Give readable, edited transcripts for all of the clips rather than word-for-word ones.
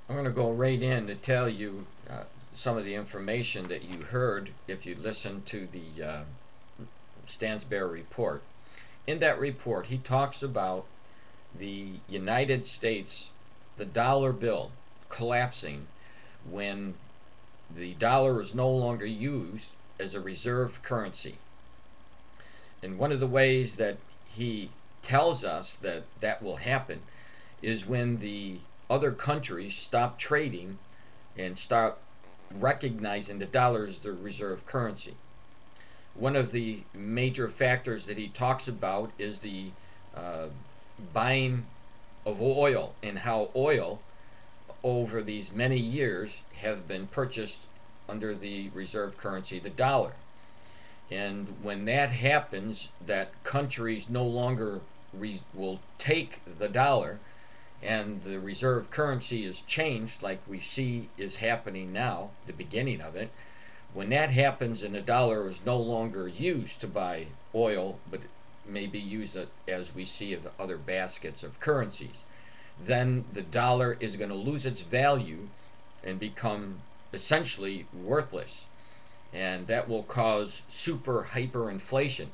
I'm going to go right in to tell you some of the information that you heard if you listened to the Stansberry report. In that report, he talks about the United States, the dollar bill collapsing when the dollar is no longer used as a reserve currency. And one of the ways that he tells us that that will happen is when the other countries stop trading and start recognizing the dollar as their reserve currency. One of the major factors that he talks about is the uh, buying of oil and how oil over these many years have been purchased under the reserve currency, the dollar. And when that happens, that countries no longer will take the dollar and the reserve currency is changed, like we see is happening now, the beginning of it. When that happens and the dollar is no longer used to buy oil, but may be used as we see of other baskets of currencies, then the dollar is going to lose its value and become essentially worthless. And that will cause super hyperinflation.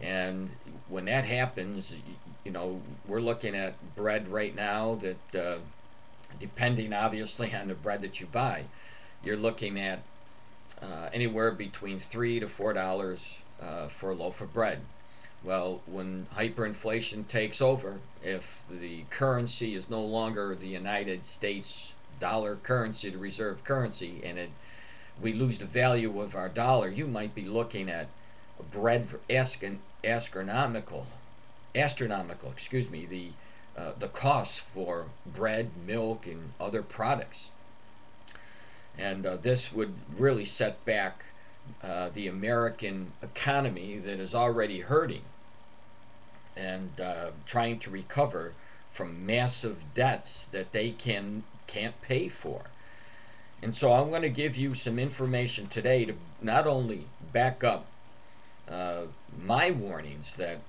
And when that happens, we're looking at bread right now that, depending obviously on the bread that you buy, you're looking at anywhere between $3 to $4 for a loaf of bread. Well, when hyperinflation takes over, if the currency is no longer the United States dollar currency, the reserve currency, and we lose the value of our dollar, you might be looking at bread for astronomical, the cost for bread, milk, and other products. And this would really set back the American economy that is already hurting and trying to recover from massive debts that they can't pay for. And so I'm going to give you some information today to not only back up my warnings that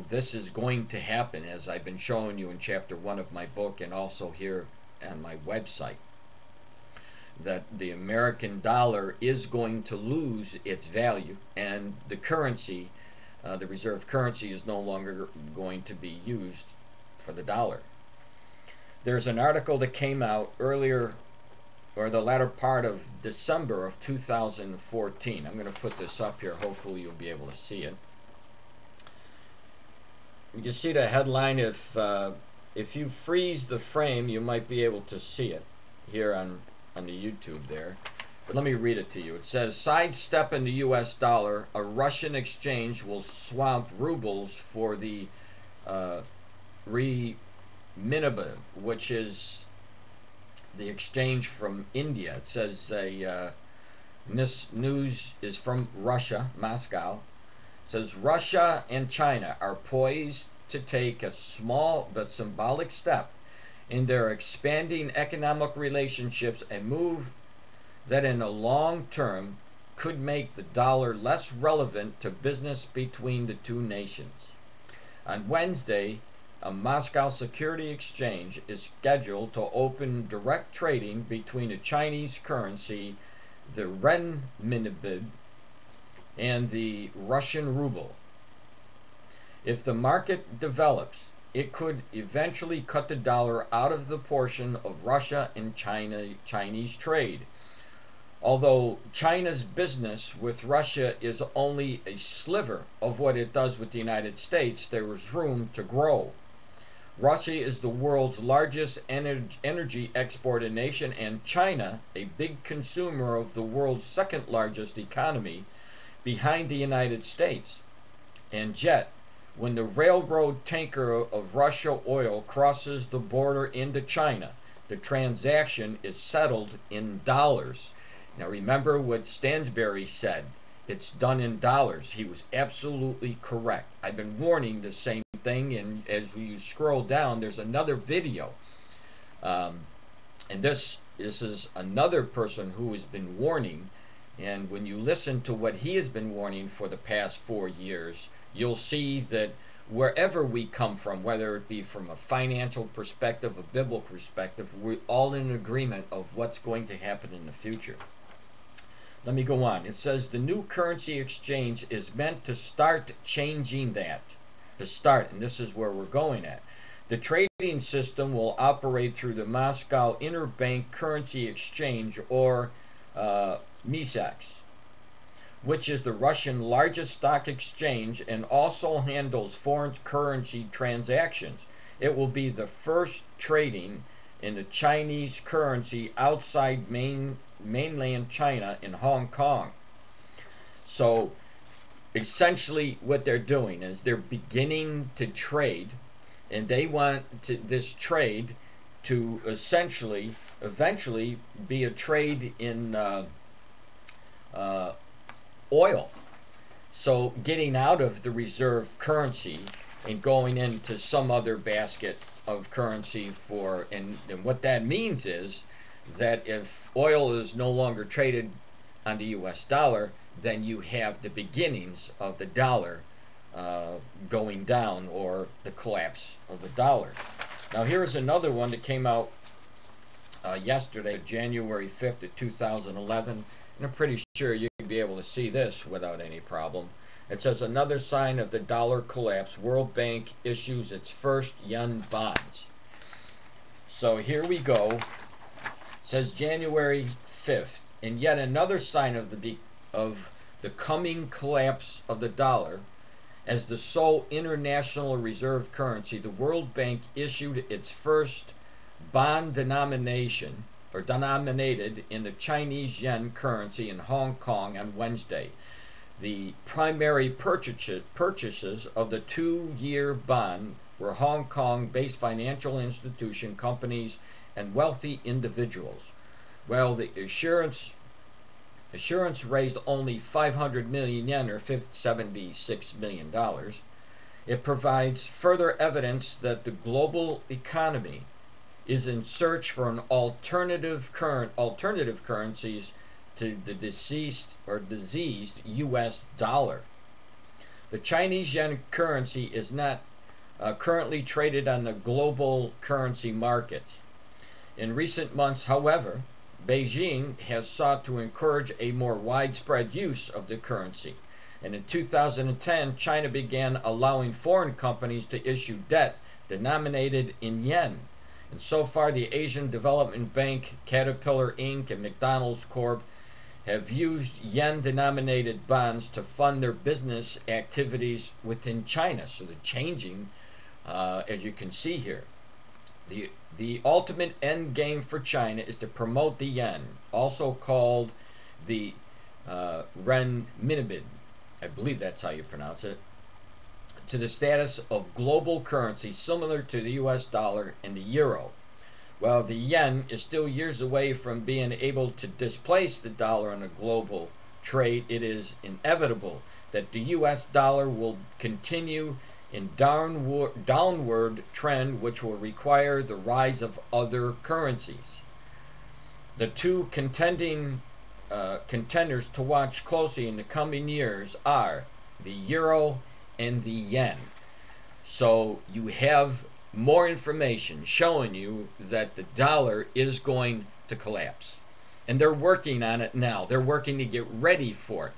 this is going to happen, as I've been showing you in chapter 1 of my book and also here on my website, that the American dollar is going to lose its value and the currency, the reserve currency, is no longer going to be used for the dollar. There's an article that came out earlier, or the latter part of December of 2014. I'm going to put this up here. Hopefully you'll be able to see it. You can see the headline. If you freeze the frame, you might be able to see it here on the YouTube there. But let me read it to you. It says, sidestep in the US dollar, a Russian exchange will swamp rubles for the renminbi, which is the exchange from India. It says, and this news is from Russia, Moscow. It says, Russia and China are poised to take a small but symbolic step in their expanding economic relationships, a move that in the long term could make the dollar less relevant to business between the two nations. On Wednesday, a Moscow Security Exchange is scheduled to open direct trading between the Chinese currency, the renminbi, and the Russian ruble. If the market develops, it could eventually cut the dollar out of the portion of Russia and Chinese trade. Although China's business with Russia is only a sliver of what it does with the United States, there is room to grow. Russia is the world's largest energy exporting nation, and China, a big consumer of the world's second largest economy, behind the United States. And yet, when the railroad tanker of Russia oil crosses the border into China, the transaction is settled in dollars. Now remember what Stansberry said. It's done in dollars. He was absolutely correct. I've been warning the same thing, and as you scroll down, there's another video. And this is another person who has been warning, and when you listen to what he has been warning for the past 4 years, you'll see that wherever we come from, whether it be from a financial perspective, a biblical perspective, we're all in agreement of what's going to happen in the future. Let me go on. It says the new currency exchange is meant to start changing that. To start, and this is where we're going at. The trading system will operate through the Moscow Interbank Currency Exchange, or MISEX, which is the Russian largest stock exchange and also handles foreign currency transactions. It will be the first trading in the Chinese currency outside mainland China in Hong Kong. So essentially what they're doing is they're beginning to trade, and they want this trade to eventually be a trade in oil. So getting out of the reserve currency and going into some other basket of currency and what that means is that if oil is no longer traded on the US dollar, then you have the beginnings of the dollar going down, or the collapse of the dollar. Now here's another one that came out yesterday, January 5th of 2011, and I'm pretty sure you'd be able to see this without any problem. It says, another sign of the dollar collapse, World Bank issues its first yen bonds. So here we go. It says January 5th, and yet another sign of the coming collapse of the dollar as the sole international reserve currency, the World Bank issued its first bond denominated in the Chinese yuan currency in Hong Kong on Wednesday. The primary purchases of the 2-year bond were Hong Kong-based financial institution companies and wealthy individuals. Well, the assurance raised only 500 million yen, or $76 million. It provides further evidence that the global economy is in search for an alternative currencies to the diseased US dollar. The Chinese yuan currency is not currently traded on the global currency markets. In recent months, however, Beijing has sought to encourage a more widespread use of the currency. And in 2010, China began allowing foreign companies to issue debt denominated in yen. And so far, the Asian Development Bank, Caterpillar Inc., and McDonald's Corp. have used yen-denominated bonds to fund their business activities within China. So they're changing, as you can see here. The ultimate end game for China is to promote the yen, also called the renminbi, I believe that's how you pronounce it, to the status of global currency similar to the US dollar and the euro. While the yen is still years away from being able to displace the dollar in a global trade, it is inevitable that the US dollar will continue in downward trend, which will require the rise of other currencies. The two contenders to watch closely in the coming years are the euro and the yen. So you have more information showing you that the dollar is going to collapse. And they're working on it now. They're working to get ready for it.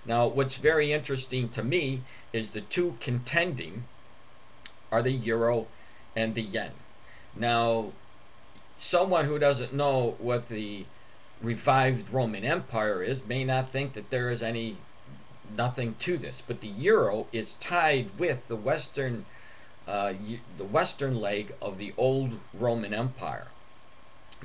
Now, what's very interesting to me is the two contending are the euro and the yen. Now, someone who doesn't know what the revived Roman Empire is may not think that there is nothing to this, but the euro is tied with the western leg of the old Roman Empire.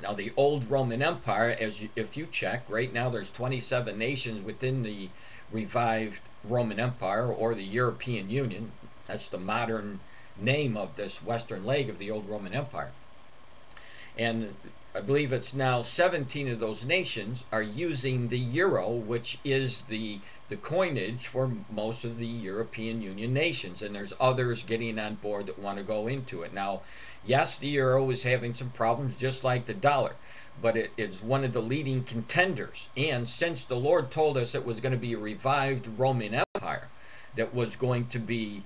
Now, the old Roman Empire, if you check, right now there's 27 nations within the revived Roman Empire, or the European Union. That's the modern name of this western leg of the old Roman Empire. And I believe it's now 17 of those nations are using the euro, which is the coinage for most of the European Union nations. And there's others getting on board that want to go into it. Now, yes, the euro is having some problems just like the dollar, but it is one of the leading contenders. And since the Lord told us it was going to be a revived Roman Empire that was going to be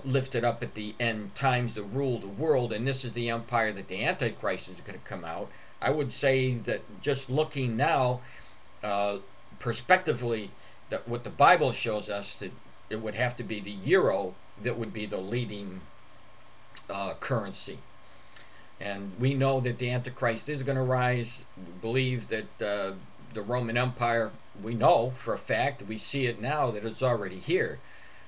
lifted up at the end times to rule the world, and this is the empire that the Antichrist is going to come out. I would say that just looking now, prospectively, that what the Bible shows us, that it would have to be the euro that would be the leading currency. And we know that the Antichrist is going to rise. We believe that the Roman Empire, we know for a fact, we see it now, that it's already here.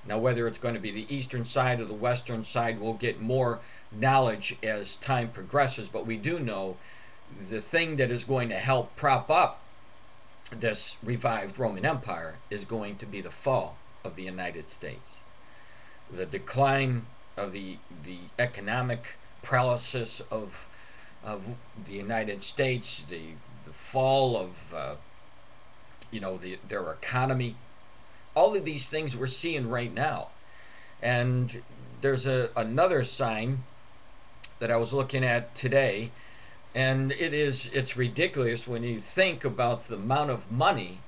Now, whether it's going to be the eastern side or the western side, we'll get more knowledge as time progresses. But we do know the thing that is going to help prop up this revived Roman Empire is going to be the fall of the United States. The decline of the economic paralysis of the United States, the fall of their economy, all of these things we're seeing right now. And there's another sign that I was looking at today, and it's ridiculous when you think about the amount of money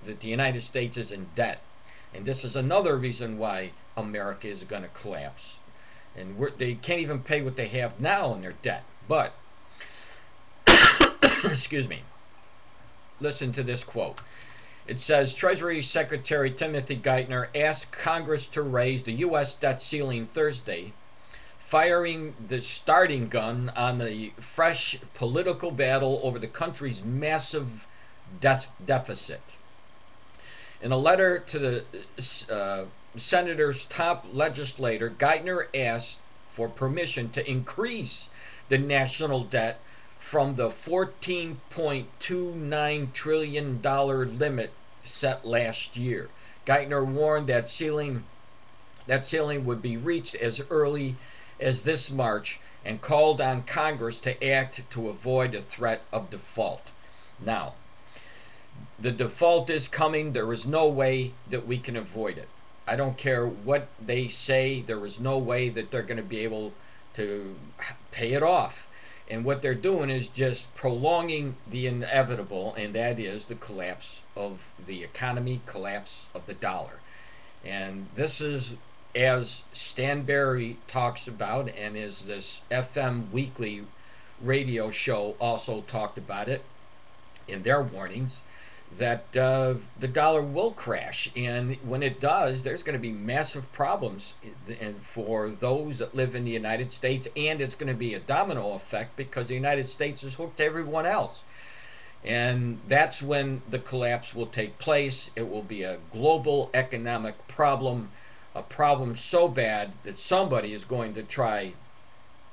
that the United States is in debt. And this is another reason why America is going to collapse. And they can't even pay what they have now in their debt. But, excuse me, listen to this quote. It says, Treasury Secretary Timothy Geithner asked Congress to raise the U.S. debt ceiling Thursday, firing the starting gun on the fresh political battle over the country's massive deficit. In a letter to the Senator's top legislator, Geithner asked for permission to increase the national debt from the $14.29 trillion limit set last year. Geithner warned that ceiling would be reached as early as this March and called on Congress to act to avoid a threat of default. Now, the default is coming. There is no way that we can avoid it. I don't care what they say. There is no way that they're going to be able to pay it off. And what they're doing is just prolonging the inevitable, and that is the collapse of the economy, collapse of the dollar. And this is, as Stan Berry talks about, and as this FM weekly radio show also talked about it in their warnings, that the dollar will crash. And when it does, there's going to be massive problems for those that live in the United States, and it's going to be a domino effect because the United States is hooked to everyone else. And that's when the collapse will take place. It will be a global economic problem, a problem so bad that somebody is going to try,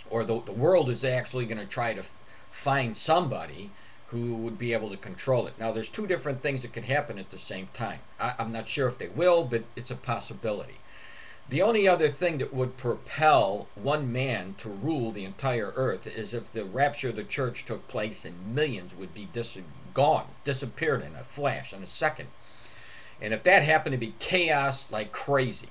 or the world is actually going to try to find somebody who would be able to control it. Now, there's two different things that could happen at the same time. I'm not sure if they will, but it's a possibility. The only other thing that would propel one man to rule the entire earth is if the rapture of the church took place and millions would be disappeared in a flash, in a second. And if that happened to be chaos like crazy,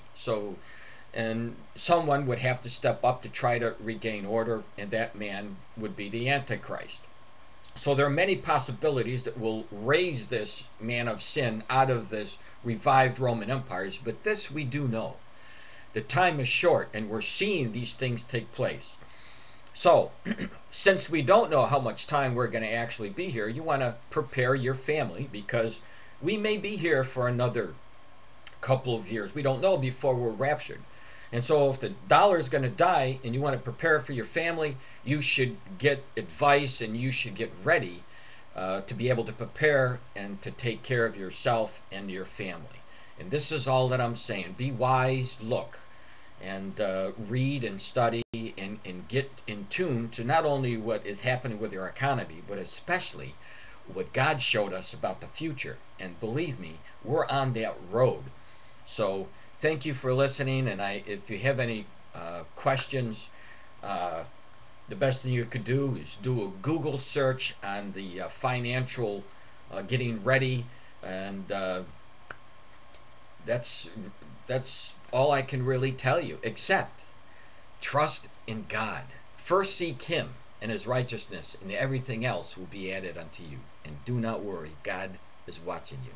and someone would have to step up to try to regain order, and that man would be the Antichrist. So there are many possibilities that will raise this man of sin out of this revived Roman empires, but this we do know. The time is short, and we're seeing these things take place. So, since we don't know how much time we're going to actually be here, you want to prepare your family, because we may be here for another couple of years. We don't know before we're raptured. And so if the dollar is going to die and you want to prepare for your family, you should get advice and you should get ready to be able to prepare and to take care of yourself and your family. And this is all that I'm saying. Be wise, look, and read and study and get in tune to not only what is happening with your economy, but especially what God showed us about the future. And believe me, we're on that road. So thank you for listening, and if you have any questions, the best thing you could do is do a Google search on the financial getting ready, and that's all I can really tell you, except trust in God. First seek Him and His righteousness, and everything else will be added unto you. And do not worry, God is watching you.